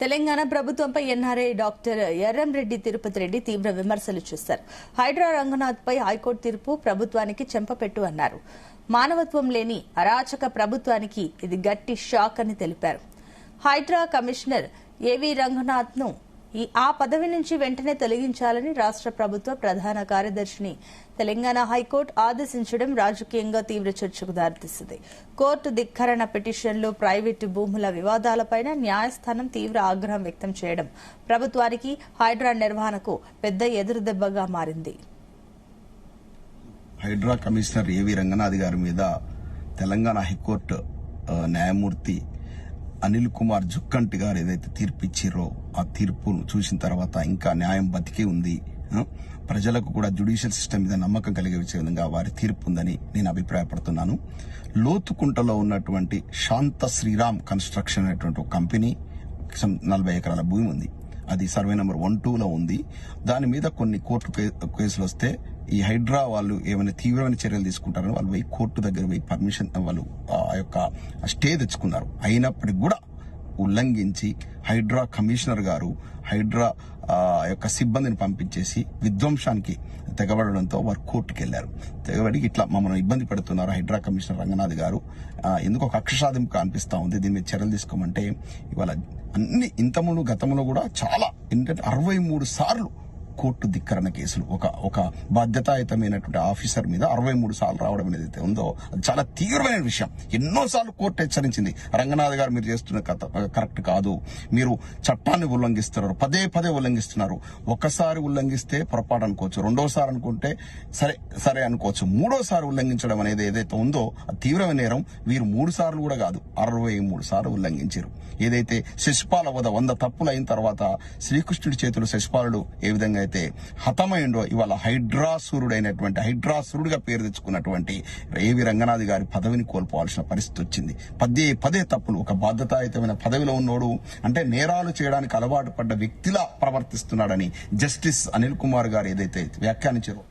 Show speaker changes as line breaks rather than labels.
తెలంగాణ ప్రభుత్వంపై NRI doctor Erramreddy Tirupati Reddy తీవ్ర విమర్శలు చేశారు. హైడ్రా రంగనాథ్ పై హైకోర్టు తీర్పు ప్రభుత్వానికి చెంపపెట్టు అన్నారు. మానవత్వం లేని అరాచక ప్రభుత్వానికి ఇది గట్టి షాక్ అని తెలిపారు. హైడ్రా కమిషనర్ ఏవీ రంగనాథ్ ను ఆ పదవి నుంచి వెంటనే తొలగించాలని రాష్ట్ర ప్రభుత్వ ప్రధాన కార్యదర్శిని తెలంగాణ హైకోర్టు ఆదేశించడం రాజకీయంగా తీవ్ర చర్చకు దారితీసింది. కోర్టు ధిక్కరణ పిటిషన్లు, ప్రైవేటు భూముల వివాదాలపై న్యాయస్థానం తీవ్ర ఆగ్రహం వ్యక్తం చేయడం ప్రభుత్వానికి, హైడ్రా నిర్వహణకు పెద్ద ఎదురుదెబ్బగా మారింది.
హైడ్రా కమిషనర్ ఏవీ రంగనాథ్ గారి మీద తెలంగాణ హైకోర్టు న్యాయమూర్తి అనిల్ కుమార్ జుక్కంటి గారు ఏదైతే తీర్పు ఇచ్చిరో ఆ తీర్పును చూసిన తర్వాత ఇంకా న్యాయం బతికే ఉంది, ప్రజలకు కూడా జ్యుడిషియల్ సిస్టమ్ మీద నమ్మకం కలిగే విధంగా వారి తీర్పు ఉందని నేను అభిప్రాయపడుతున్నాను. లోతుకుంటలో ఉన్నటువంటి శాంత శ్రీరామ్ కన్స్ట్రక్షన్ అనేటువంటి ఒక కంపెనీ 40 ఎకరాల భూమి ఉంది. అది సర్వే నెంబర్ 12లో ఉంది. దాని మీద కొన్ని కోర్టు కేసులు వస్తే ఈ హైడ్రా వాళ్ళు ఏమైనా తీవ్రమైన చర్యలు తీసుకుంటారని వాళ్ళు పోయి కోర్టు దగ్గర పోయి పర్మిషన్ వాళ్ళు ఆ యొక్క స్టే తెచ్చుకున్నారు. అయినప్పటికీ కూడా ఉల్లంఘించి హైడ్రా కమిషనర్ గారు హైడ్రా యొక్క సిబ్బందిని పంపించేసి విధ్వంసానికి తెగబడడంతో వారు కోర్టుకు వెళ్లారు. తెగబడి ఇట్లా మమ్మల్ని ఇబ్బంది పెడుతున్నారు హైడ్రా కమిషనర్ రంగనాథ్ గారు, ఎందుకు ఒక కక్ష అనిపిస్తా ఉంది, దీని మీద చర్యలు తీసుకోమంటే ఇవాళ అన్ని ఇంతకుముందు గతంలో కూడా చాలా ఏంటంటే 63 సార్లు కోర్టు ధిక్కరణ కేసులు ఒక బాధ్యతాయుతమైనటువంటి ఆఫీసర్ మీద 63 సార్లు రావడం అనేది ఉందో అది చాలా తీవ్రమైన విషయం. ఎన్నోసార్లు కోర్టు హెచ్చరించింది, రంగనాథ్ గారు మీరు చేస్తున్న కరెక్ట్ కాదు, మీరు చట్టాన్ని ఉల్లంఘిస్తున్నారు, పదే ఉల్లంఘిస్తున్నారు. ఒకసారి ఉల్లంఘిస్తే పొరపాటు అనుకోవచ్చు, రెండోసారి అనుకుంటే సరే అనుకోవచ్చు, మూడోసారి ఉల్లంఘించడం అనేది ఏదైతే ఉందో అది తీవ్రమైన నేరం. వీరు 3 సార్లు కూడా కాదు 63 సార్లు ఉల్లంఘించారు. ఏదైతే శశిపాల వద 100 తప్పులు అయిన తర్వాత శ్రీకృష్ణుడి చేతులు శశిపాలుడు ఏ విధంగా అయితే హతమైండో ఇవాళ హైడ్రాసురుడైనటువంటి హైడ్రాసురుడిగా పేరు తెచ్చుకున్నటువంటి ఏవి రంగనాథ్ గారి పదవిని కోల్పోవాల్సిన పరిస్థితి వచ్చింది. పదే తప్పులు, ఒక బాధ్యతాయుతమైన పదవిలో ఉన్నోడు అంటే నేరాలు చేయడానికి అలవాటు పడ్డ వ్యక్తిలా ప్రవర్తిస్తున్నాడని జస్టిస్ అనిల్ కుమార్ గారు ఏదైతే వ్యాఖ్యానించారో